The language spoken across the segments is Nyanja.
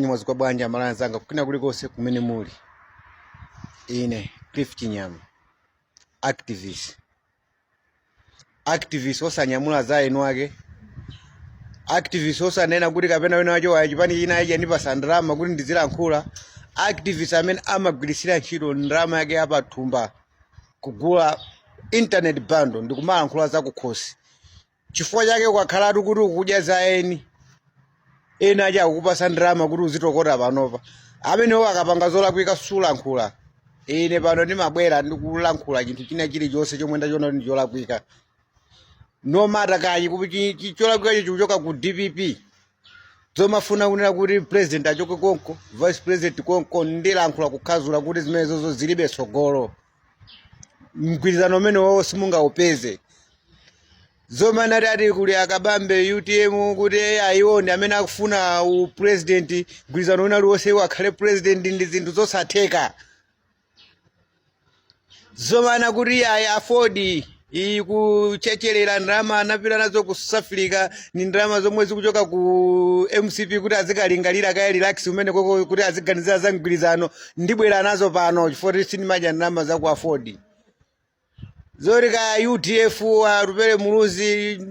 mwadzuka bwanji amalaya zanga kukina kulikonse kumene muli. Ine Cliff Chinyama, activist osanyamula za enu ake, activist osanena kuti kapena wena wacho wachi pani china aje ndipasa ndalama kuti ndizilankhula, activist amene amagwirisira ntchito ndalama yake apathumba kugula internet bundle ndikumalankhula za kukhosi. Chifukwa chake kwakhalatu kuti ukudya za eni aje akukupasa ndalama kuti uzitokota panopa. Amenewo akapanga zolakwika sulankhula. Ine pano ndimabwera ndikulankhula chinthu china chilichonse chomwe ndachiona ndi cholakwika. No matter kayi kuti cholakwika chikuchoka ku DPP. Zomafuna kunena kuti president achoke konko, vice president konko, ndilankhula kukhazula kuti zimenezo zilibe tsogolo. Mgwirizano umene wawo simungaupeze. Zomanati ati kuli akabambe UTM kuti ayione amene akufuna u president mgwirizano unali wonse wakhale president ndi zinthu zosatheka. Zomana kuti ayi afford kuchecherera ndalama anapita nazo ku South Africa ni ndalama zomwe zikuchoka ku MCP kuti azikalingalira kaya relax umene koko kuti aziganiza za mgwirizano ndibwera nazo pano chifukwa sinimadya ndalama za ku afford. Zori ka UTF arupere muluzi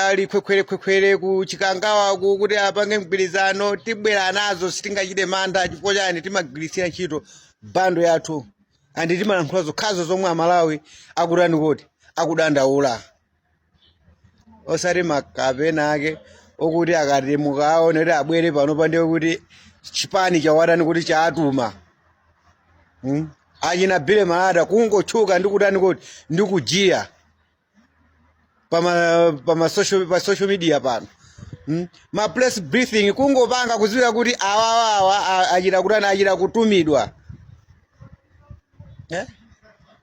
ali kwekwere ku chikangawa kuti apange mgwirizano tibwera nazo sitingachite manda chifukwa chani timagwirisira ntchito bando yathu andi timalankhula zokhazo zomwe Amalawi akutani kuti akudandaula. Osati makapena ake okuti akatemuka aone kuti abwere pano pande kuti chipani chawatani kuti chaatuma. Achina Bile Malata kungochuka ndikutani kuti ndikujiya pa social media pano. Ma press briefing kungopanga kuziwika kuti awa achira kutani achira kutumidwa.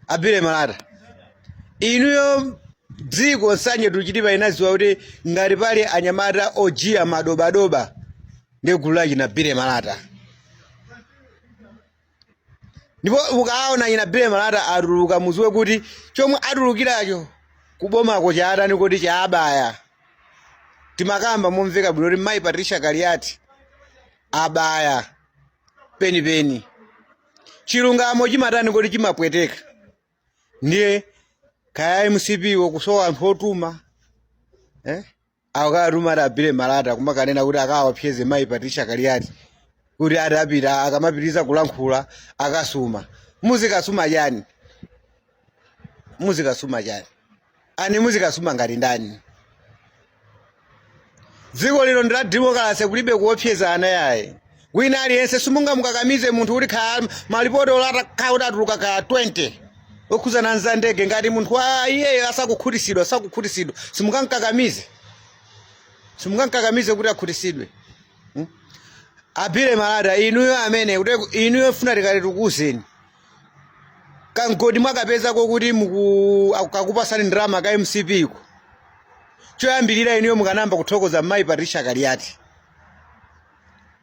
Abile Malata inuyo dziko nsanje tuchitipa inaziwa kuti ngati pali anyamata ojiya madobadoba ndegulu lachi na Bile Malata. Ndipo ukaona ina Bile Malata atuluka muziwe kuti chomwe atulukiracho kubomako chaatani kuti chaabaya. Timakamba momveka bwino kuti Mai Patricia Kaliati abaya penipeni. Chilungamo chimatani kuti chimapweteka. Ndiye kaya MCP wokusowa anthu otuma. Akatuma ta Bile Malata kumakanena kuti akawapyeze Mai Patricia Kaliati. Kuti atapita akamapitiriza kulankhula akasuma. Muzikasuma chani? Muzikasuma chani? Ani muzikasuma ngati ndani? Dziko lino ndi la democracy kulibe kuopsezana yaye. Wina aliyense simunga mukakamize munthu kuti khala malipoto olata kauta atuluka ka 20. Okhuzana nzandege ngati munthu iye asakukhutisidwa simungamkakamize. Simungamkakamize kuti akhutisidwe. Abile Malata inuyo amene kuti inuyo funa tikati tukuzeni. Kangodi mwakapeza kuti akakupasani ndalama ka MCP ko. Choyambirira inuyo mukanamba kuthokoza Mai Patricia Kaliati.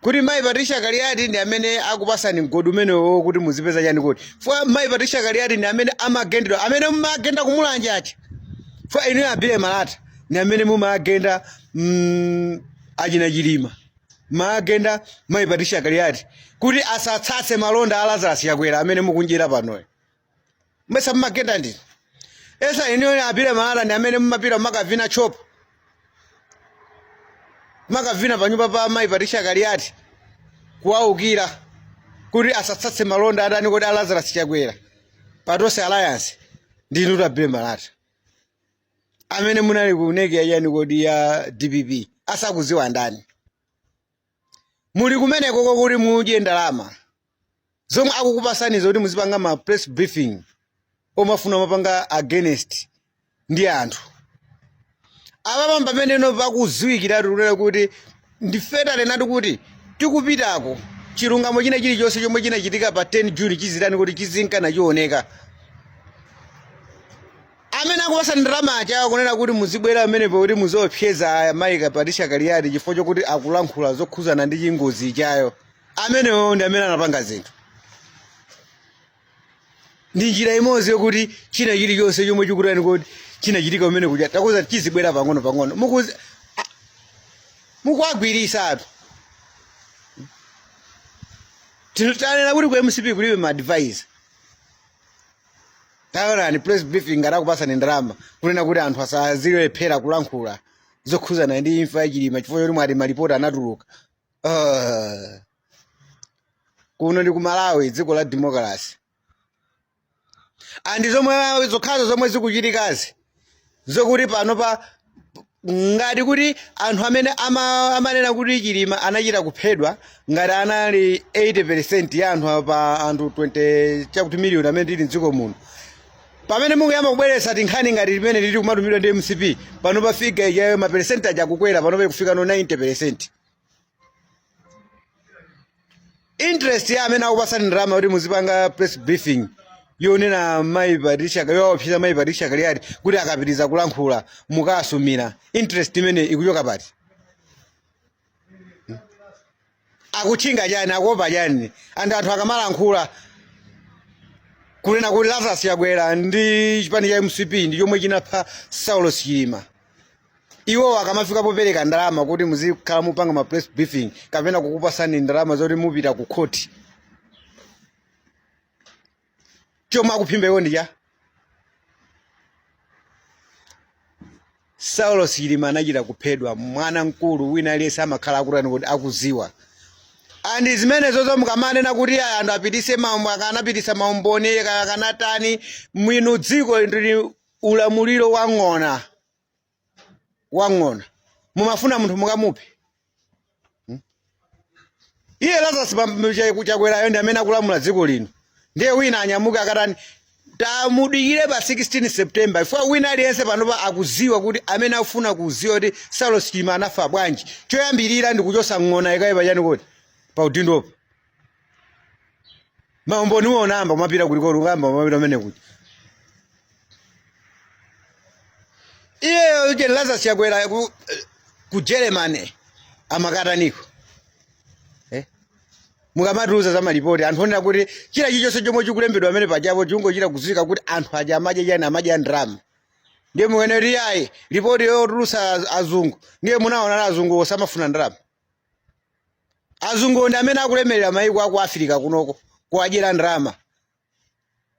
Kuti Mai Patricia Kaliati ndi amene akupasani mgodi umenewo kuti muzipeza chani kuti. Fwa Mai Patricia Kaliati ndi amene amagendedwa amene mumagenda kumulanja acha. Fwa inuyo Abile Malata ndi amene mumagenda achina Chilima. Magenda Mai Patricia Kaliati kuti asatsatse malonda a Lazarus Chakwera amene mukunjira panoyo. Mwesa magenda ndi. Esa inuyo Abile Malata ndi amene mumapita makavina chop. Makavina panyumba pa Mai Patricia Kaliati kuwaukira kuti asatsatse malonda adani kuti a Lazarus Chakwera. Patose Alliance ndi inu Abile Malata. Amene munali kuneki yani kodi ya DPP asakuziwa ndani. Muli kumene koko kuti muje ndalama. Zomwe akukupasani kuti muzipanga ma press briefing. Omafuna mapanga against ndi anthu. Aba pamene no pakuziwikira kuti ndifetale nati kuti tikupitako chilungamo china chilichonse chomwe chinachitika pa 10 June chizirani kuti chizinkana chioneka. Amene akupasani ndalama chawo kunena kuti muzibwera amenepo kuti muziopseza Mai Patricia Kaliati chifukwa chokuti akulankhula zokhuzana ndi chingozi chayo. Amenewo ndi amene anapanga zinthu. Ndi njira imodzi yokuti china chilichonse chomwe chikutani kuti chinachitika umene kuja takuza chizibwera pang'ono. Mukuagwirisa atu. Tanena kuti ku MCP kulibe ma advice. Taona ni press briefing ngarakupasa ni ndalama kunena kuti anthu asazilephera kulankhula zokhuzana ndi imfa yachilima chifukwa choti mwati malipoti anatuluka. Kuno ndi ku Malawi dziko la democracy. Andi zomwe zokhazo zomwe zikuchitikazi zokuti pano pa ngati kuti anthu amene amanena kuti chilima anachita kuphedwa ngati anali 80% ya anthu pa anthu 20 chakuti million amene tili mdziko muno. Pamene mukuyamba kubweretsa tinkhani ngati limene lili kumatumidwa ndi MCP pano pafika ya ma percentage akukwera pano kufika no 90%. Interest ya amene akupasani ndalama kuti muzipanga press briefing yonena Mai Patricia yopsa Mai Patricia Kaliari kuti akapitiza kulankhula mukasumira interest imene ikuchoka pati. Akuchinga chani akopa chani anthu akamalankhula kunena kuti Lazarus Chakwera ndi chipani cha MCP ndi chomwe chinapha Saulos Chilima. Iwo akamafika popereka ndalama kuti muzikhala mupanga ma press briefing kapena kukupasani ndalama zoti mupita ku court. Choma kuphimba iwo ndiya. Saulos Chilima anachita kuphedwa mwana mkulu wina aliyense amakhala akutani kuti akuziwa. Andi zimene zozo mukamanena kuti anthu apitise mambo akanapitisa maumboni akanatani mwino dziko ndi ulamuliro wang'ona. Mumafuna munthu mukamuphe. Iye Lazarus Chakwera ndi amene akulamula dziko lino. Ndiye wina anyamuka akatani tamudikire pa 16 September ifwa wina aliyense panopa akuziwa kuti amene afuna kuziwa kuti Saulos Chilima anafa bwanji. Choyambirira ndi kuchosa ng'ona ikaye pachani kuti pa udindopo. Maumboni wonamba kumapita kuliko lungamba kumapita amene kuti. Iye Lazarus Chakwera ku Germany amakataniko. Mukamatuza za malipoti anthu onena kuti chila chilichonse chomwe chikulembedwa amene pachapo chingachita kuzika kuti anthu aja amadya chani amadya ndalama. Ndiye mukeneri ayi ripoti yotulusa azungu ndiye munaona azungu osamafuna ndalama. Azungu ndi amene akulemerera mayiko aku Africa kunoko kuadyera ndalama.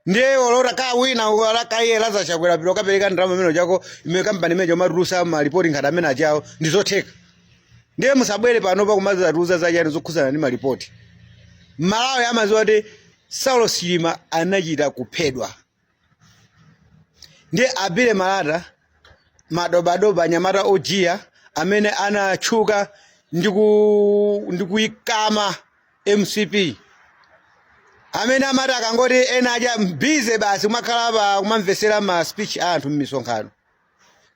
Ndiye olora ka wina olaka iye Lazarus Chakwera pilo kapereka ndalama meno chako imene kampani imene yomatulusa malipoti ngati amene achawo ndizotheka. Ndiye musabwere panopa kumazatuza zachani zokhuzana ndi malipoti. Malawi amaziwa kuti Saulos Chilima anachita kuphedwa. Ndiye Abile Malata madobadoba anyamata ojiya amene anatchuka ndi kuyikama MCP. Amene amati akangoti ena aja mbize basi kumakhala pa kumamvesera ma speech anthu m'misonkhano.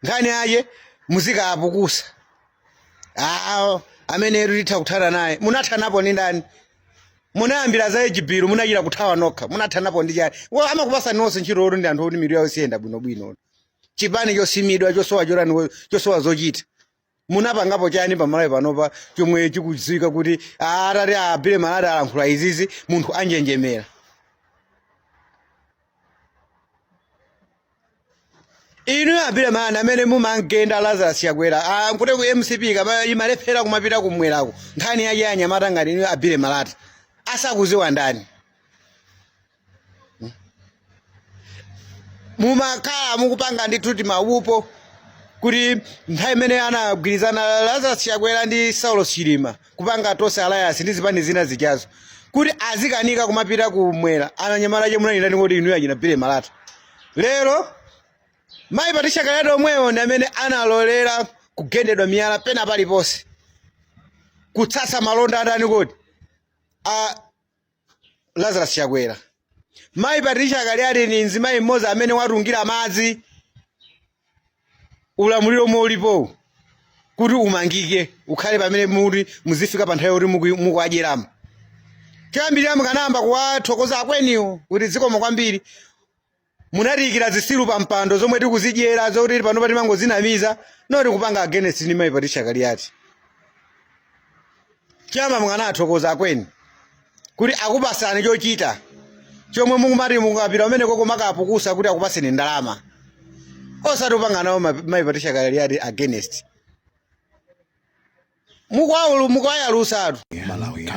Nkhani aje muzika apukusa. Amene rita kuthana naye munathanapo ndi ndani? Munayambira za ejibiru munachita kuthawa nokha munathanapo ndi chani? Amakupasa nonse ntchito oti ndi anthu oti mitu yawo siyenda bwinobwino. Chipani chosimidwa chosowa chorani chosowa zochita. Munapangapo chani pamalawi panopa chomwe chikudziwika kuti atati Abile Malata alankhula izizi munthu anjenjemera. Inu Abile Malata amene mumangenda Lazarus Chakwera kuti ku MCP kama imalephera kumapita kumwerako nkhani yaje anyamata ngati inu Abile Malata asakuziwa ndani. Mumakhala mukupanga ndithu ti maupo kuti nthawi imene anagwirizana Lazarus Chakwera ndi Saulos Chilima kupanga tonse alliance ndi zipani zina zichazo kuti azikanika kumapita kumwera ananyamala che munanena ndi kuti inu achina Abile Malata. Lero Mai Patricia Kaliari omwewo ndi amene analolera kugendedwa miyala pena paliponse kutsatsa malonda adani kuti Lazarus Chakwera. Mai Patricia Kaliari ni nzimayi mmodzi amene watungira madzi ulamuliro omwe ulipo kuti umangike ukhale pamene muri muzifika pa nthawi yoti mukuadyeramo. Choyambirira mukanamba kuwathokoza akweniwo kuti zikomo kwambiri munatiyikira zisilu pa mpando zomwe tikuzidyera zoti panopa timangozinamiza noti kupanga against ndi Mai Patricia Kaliari. Chama mukanathokoza akweni kuti akupasani chochita chomwe mukumati mukapita pamene koko makapukusa kuti akupaseni ndalama. Osati upanga nawo Mai Patricia Kaliari against. Mukwayalusatu. Malawi.